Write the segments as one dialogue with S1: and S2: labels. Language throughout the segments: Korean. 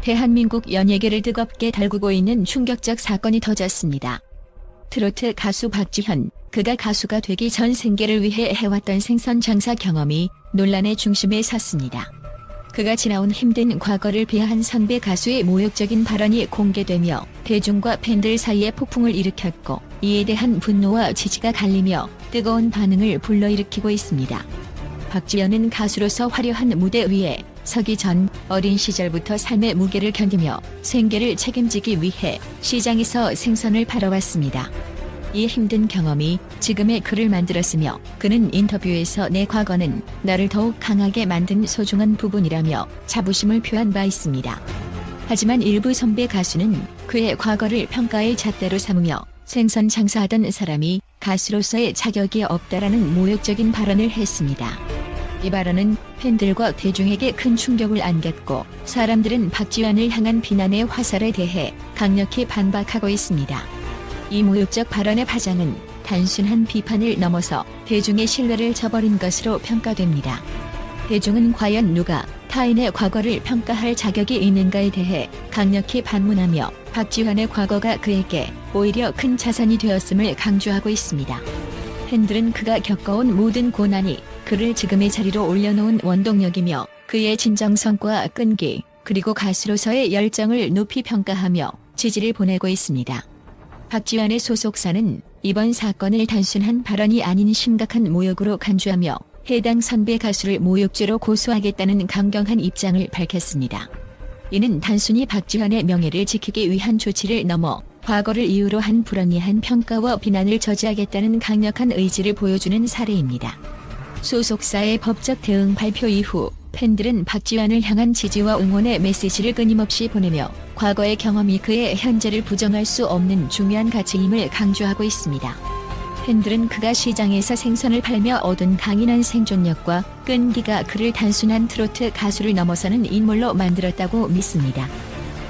S1: 대한민국 연예계를 뜨겁게 달구고 있는 충격적 사건이 터졌습니다. 트로트 가수 박지현, 그가 가수가 되기 전 생계를 위해 해왔던 생선 장사 경험이 논란의 중심에 섰습니다. 그가 지나온 힘든 과거를 비하한 선배 가수의 모욕적인 발언이 공개되며 대중과 팬들 사이에 폭풍을 일으켰고, 이에 대한 분노와 지지가 갈리며 뜨거운 반응을 불러일으키고 있습니다. 박지현은 가수로서 화려한 무대 위에 서기 전 어린 시절부터 삶의 무게를 견디며 생계를 책임지기 위해 시장에서 생선을 팔아왔습니다. 이 힘든 경험이 지금의 그를 만들었으며, 그는 인터뷰에서 내 과거는 나를 더욱 강하게 만든 소중한 부분이라며 자부심을 표한 바 있습니다. 하지만 일부 선배 가수는 그의 과거를 평가의 잣대로 삼으며 생선 장사하던 사람이 가수로서의 자격이 없다라는 모욕적인 발언을 했습니다. 이 발언은 팬들과 대중에게 큰 충격을 안겼고, 사람들은 박지현을 향한 비난의 화살에 대해 강력히 반박하고 있습니다. 이 모욕적 발언의 파장은 단순한 비판을 넘어서 대중의 신뢰를 저버린 것으로 평가됩니다. 대중은 과연 누가 타인의 과거를 평가할 자격이 있는가에 대해 강력히 반문하며 박지현의 과거가 그에게 오히려 큰 자산이 되었음을 강조하고 있습니다. 팬들은 그가 겪어온 모든 고난이 그를 지금의 자리로 올려놓은 원동력이며, 그의 진정성과 끈기, 그리고 가수로서의 열정을 높이 평가하며 지지를 보내고 있습니다. 박지현의 소속사는 이번 사건을 단순한 발언이 아닌 심각한 모욕으로 간주하며 해당 선배 가수를 모욕죄로 고소하겠다는 강경한 입장을 밝혔습니다. 이는 단순히 박지현의 명예를 지키기 위한 조치를 넘어 과거를 이유로 한 불합리한 평가와 비난을 저지하겠다는 강력한 의지를 보여주는 사례입니다. 소속사의 법적 대응 발표 이후 팬들은 박지현을 향한 지지와 응원의 메시지를 끊임없이 보내며 과거의 경험이 그의 현재를 부정할 수 없는 중요한 가치임을 강조하고 있습니다. 팬들은 그가 시장에서 생선을 팔며 얻은 강인한 생존력과 끈기가 그를 단순한 트로트 가수를 넘어서는 인물로 만들었다고 믿습니다.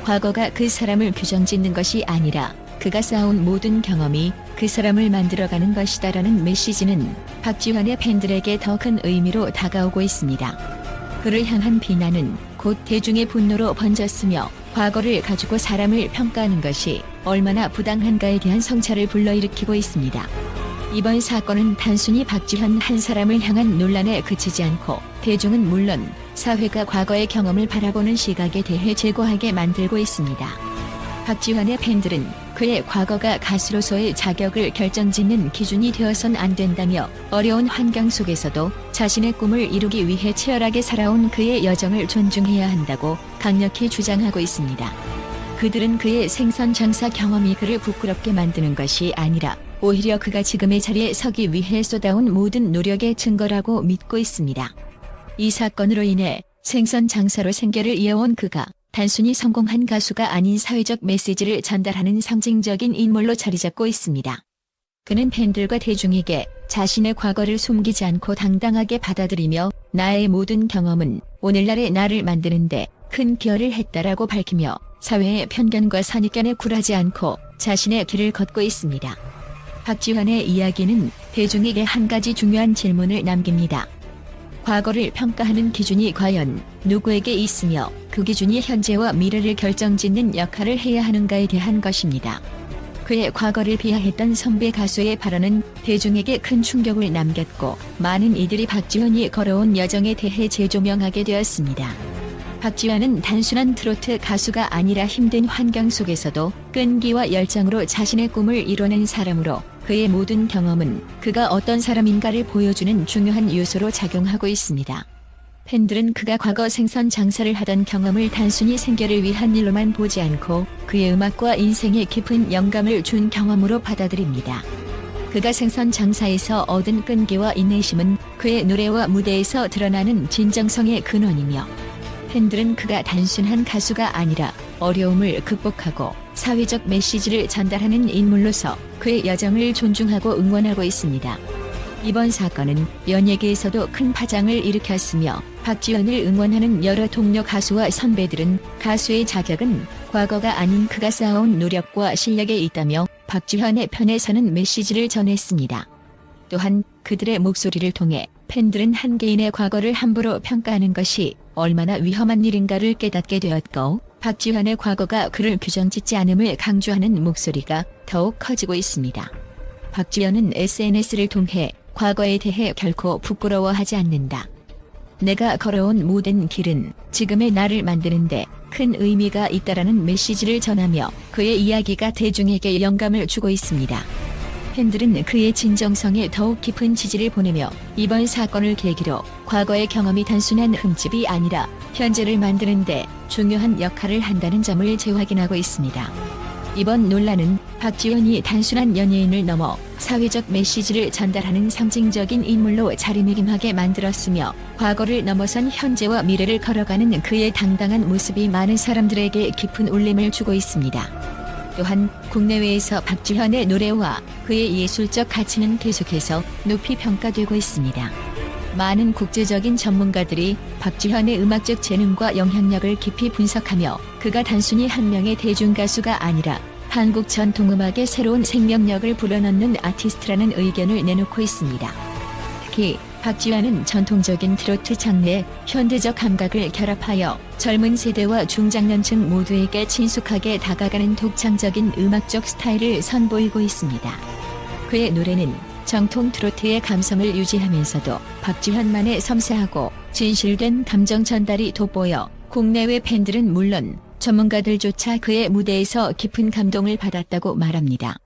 S1: 과거가 그 사람을 규정짓는 것이 아니라 그가 쌓아온 모든 경험이 그 사람을 만들어가는 것이다라는 메시지는 박지현의 팬들에게 더 큰 의미로 다가오고 있습니다. 그를 향한 비난은 곧 대중의 분노로 번졌으며, 과거를 가지고 사람을 평가하는 것이 얼마나 부당한가에 대한 성찰을 불러일으키고 있습니다. 이번 사건은 단순히 박지현 한 사람을 향한 논란에 그치지 않고 대중은 물론 사회가 과거의 경험을 바라보는 시각에 대해 재고하게 만들고 있습니다. 박지현의 팬들은 그의 과거가 가수로서의 자격을 결정짓는 기준이 되어선 안 된다며, 어려운 환경 속에서도 자신의 꿈을 이루기 위해 치열하게 살아온 그의 여정을 존중해야 한다고 강력히 주장하고 있습니다. 그들은 그의 생선 장사 경험이 그를 부끄럽게 만드는 것이 아니라 오히려 그가 지금의 자리에 서기 위해 쏟아온 모든 노력의 증거라고 믿고 있습니다. 이 사건으로 인해 생선 장사로 생계를 이어온 그가 단순히 성공한 가수가 아닌 사회적 메시지를 전달하는 상징적인 인물로 자리잡고 있습니다. 그는 팬들과 대중에게 자신의 과거를 숨기지 않고 당당하게 받아들이며 나의 모든 경험은 오늘날의 나를 만드는데 큰 기여를 했다라고 밝히며 사회의 편견과 선입견에 굴하지 않고 자신의 길을 걷고 있습니다. 박지현의 이야기는 대중에게 한 가지 중요한 질문을 남깁니다. 과거를 평가하는 기준이 과연 누구에게 있으며 그 기준이 현재와 미래를 결정짓는 역할을 해야 하는가에 대한 것입니다. 그의 과거를 비하했던 선배 가수의 발언은 대중에게 큰 충격을 남겼고, 많은 이들이 박지현이 걸어온 여정에 대해 재조명하게 되었습니다. 박지현은 단순한 트로트 가수가 아니라 힘든 환경 속에서도 끈기와 열정으로 자신의 꿈을 이뤄낸 사람으로, 그의 모든 경험은 그가 어떤 사람인가를 보여주는 중요한 요소로 작용하고 있습니다. 팬들은 그가 과거 생선 장사를 하던 경험을 단순히 생계를 위한 일로만 보지 않고 그의 음악과 인생에 깊은 영감을 준 경험으로 받아들입니다. 그가 생선 장사에서 얻은 끈기와 인내심은 그의 노래와 무대에서 드러나는 진정성의 근원이며, 팬들은 그가 단순한 가수가 아니라 어려움을 극복하고 사회적 메시지를 전달하는 인물로서 그의 여정을 존중하고 응원하고 있습니다. 이번 사건은 연예계에서도 큰 파장을 일으켰으며, 박지현을 응원하는 여러 동료 가수와 선배들은 가수의 자격은 과거가 아닌 그가 쌓아온 노력과 실력에 있다며 박지현의 편에 서는 메시지를 전했습니다. 또한 그들의 목소리를 통해 팬들은 한 개인의 과거를 함부로 평가하는 것이 얼마나 위험한 일인가를 깨닫게 되었고, 박지환의 과거가 그를 규정짓지 않음을 강조하는 목소리가 더욱 커지고 있습니다. 박지현은 SNS를 통해 과거에 대해 결코 부끄러워하지 않는다. 내가 걸어온 모든 길은 지금의 나를 만드는데 큰 의미가 있다라는 메시지를 전하며 그의 이야기가 대중에게 영감을 주고 있습니다. 팬들은 그의 진정성에 더욱 깊은 지지를 보내며 이번 사건을 계기로 과거의 경험이 단순한 흠집이 아니라 현재를 만드는데 중요한 역할을 한다는 점을 재확인하고 있습니다. 이번 논란은 박지현이 단순한 연예인을 넘어 사회적 메시지를 전달하는 상징적인 인물로 자리매김하게 만들었으며, 과거를 넘어선 현재와 미래를 걸어가는 그의 당당한 모습이 많은 사람들에게 깊은 울림을 주고 있습니다. 또한 국내외에서 박지현의 노래와 그의 예술적 가치는 계속해서 높이 평가되고 있습니다. 많은 국제적인 전문가들이 박지현의 음악적 재능과 영향력을 깊이 분석하며 그가 단순히 한 명의 대중가수가 아니라 한국 전통음악의 새로운 생명력을 불어넣는 아티스트라는 의견을 내놓고 있습니다. 특히 박지현은 전통적인 트로트 장르에 현대적 감각을 결합하여 젊은 세대와 중장년층 모두에게 친숙하게 다가가는 독창적인 음악적 스타일을 선보이고 있습니다. 그의 노래는 정통 트로트의 감성을 유지하면서도 박지현만의 섬세하고 진실된 감정 전달이 돋보여 국내외 팬들은 물론 전문가들조차 그의 무대에서 깊은 감동을 받았다고 말합니다.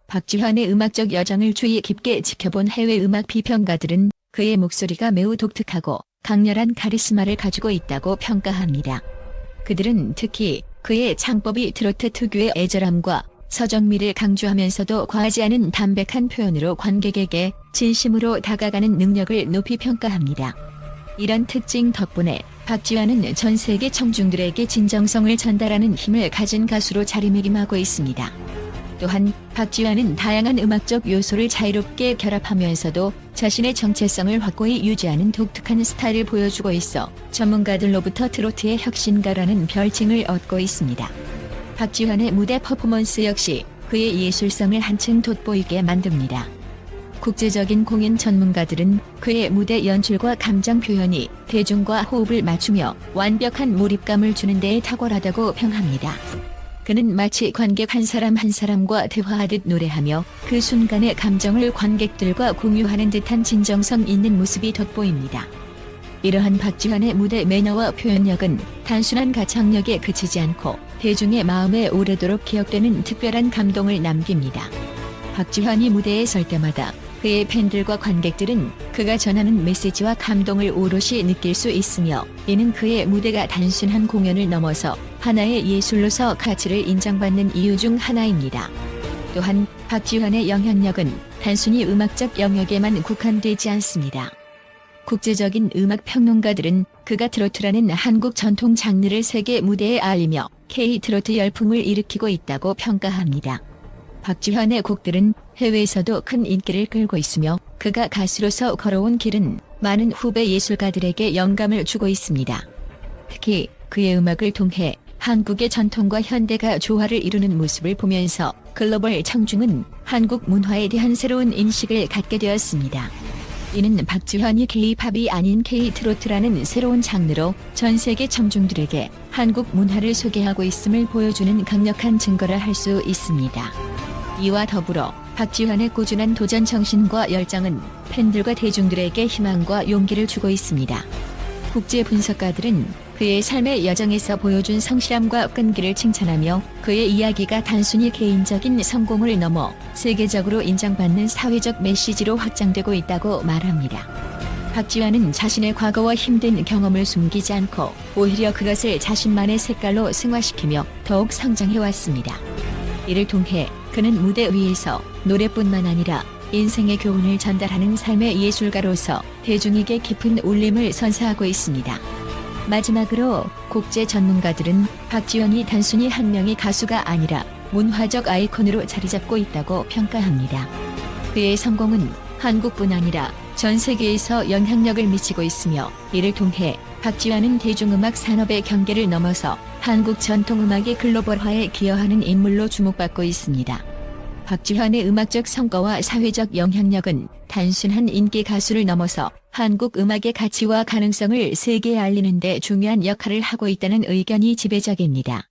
S1: 박지현의 음악적 여정을 주의 깊게 지켜본 해외 음악 비평가들은 그의 목소리가 매우 독특하고 강렬한 카리스마를 가지고 있다고 평가합니다. 그들은 특히 그의 창법이 트로트 특유의 애절함과 서정미를 강조하면서도 과하지 않은 담백한 표현으로 관객에게 진심으로 다가가는 능력을 높이 평가합니다. 이런 특징 덕분에 박지현은 전 세계 청중들에게 진정성을 전달하는 힘을 가진 가수로 자리매김하고 있습니다. 또한 박지현은 다양한 음악적 요소를 자유롭게 결합하면서도 자신의 정체성을 확고히 유지하는 독특한 스타일을 보여주고 있어 전문가들로부터 트로트의 혁신가라는 별칭을 얻고 있습니다. 박지현의 무대 퍼포먼스 역시 그의 예술성을 한층 돋보이게 만듭니다. 국제적인 공연 전문가들은 그의 무대 연출과 감정 표현이 대중과 호흡을 맞추며 완벽한 몰입감을 주는 데에 탁월하다고 평합니다. 그는 마치 관객 한 사람 한 사람과 대화하듯 노래하며 그 순간의 감정을 관객들과 공유하는 듯한 진정성 있는 모습이 돋보입니다. 이러한 박지현의 무대 매너와 표현력은 단순한 가창력에 그치지 않고 대중의 마음에 오래도록 기억되는 특별한 감동을 남깁니다. 박지현이 무대에 설 때마다 그의 팬들과 관객들은 그가 전하는 메시지와 감동을 오롯이 느낄 수 있으며, 이는 그의 무대가 단순한 공연을 넘어서 하나의 예술로서 가치를 인정받는 이유 중 하나입니다. 또한 박지현의 영향력은 단순히 음악적 영역에만 국한되지 않습니다. 국제적인 음악 평론가들은 그가 트로트라는 한국 전통 장르를 세계 무대에 알리며 K-트로트 열풍을 일으키고 있다고 평가합니다. 박지현의 곡들은 해외에서도 큰 인기를 끌고 있으며 그가 가수로서 걸어온 길은 많은 후배 예술가들에게 영감을 주고 있습니다. 특히 그의 음악을 통해 한국의 전통과 현대가 조화를 이루는 모습을 보면서 글로벌 청중은 한국 문화에 대한 새로운 인식을 갖게 되었습니다. 이는 박지현이 K-팝이 아닌 K-트로트라는 새로운 장르로 전 세계 청중들에게 한국 문화를 소개하고 있음을 보여주는 강력한 증거라 할 수 있습니다. 이와 더불어 박지현의 꾸준한 도전 정신과 열정은 팬들과 대중들에게 희망과 용기를 주고 있습니다. 국제 분석가들은 그의 삶의 여정에서 보여준 성실함과 끈기를 칭찬하며 그의 이야기가 단순히 개인적인 성공을 넘어 세계적으로 인정받는 사회적 메시지로 확장되고 있다고 말합니다. 박지현은 자신의 과거와 힘든 경험을 숨기지 않고 오히려 그것을 자신만의 색깔로 승화시키며 더욱 성장해왔습니다. 이를 통해 그는 무대 위에서 노래뿐만 아니라 인생의 교훈을 전달하는 삶의 예술가로서 대중에게 깊은 울림을 선사하고 있습니다. 마지막으로 국제 전문가들은 박지현이 단순히 한 명의 가수가 아니라 문화적 아이콘으로 자리잡고 있다고 평가합니다. 그의 성공은 한국뿐 아니라 전 세계에서 영향력을 미치고 있으며, 이를 통해 박지현은 대중음악 산업의 경계를 넘어서 한국 전통음악의 글로벌화에 기여하는 인물로 주목받고 있습니다. 박지현의 음악적 성과와 사회적 영향력은 단순한 인기 가수를 넘어서 한국 음악의 가치와 가능성을 세계에 알리는 데 중요한 역할을 하고 있다는 의견이 지배적입니다.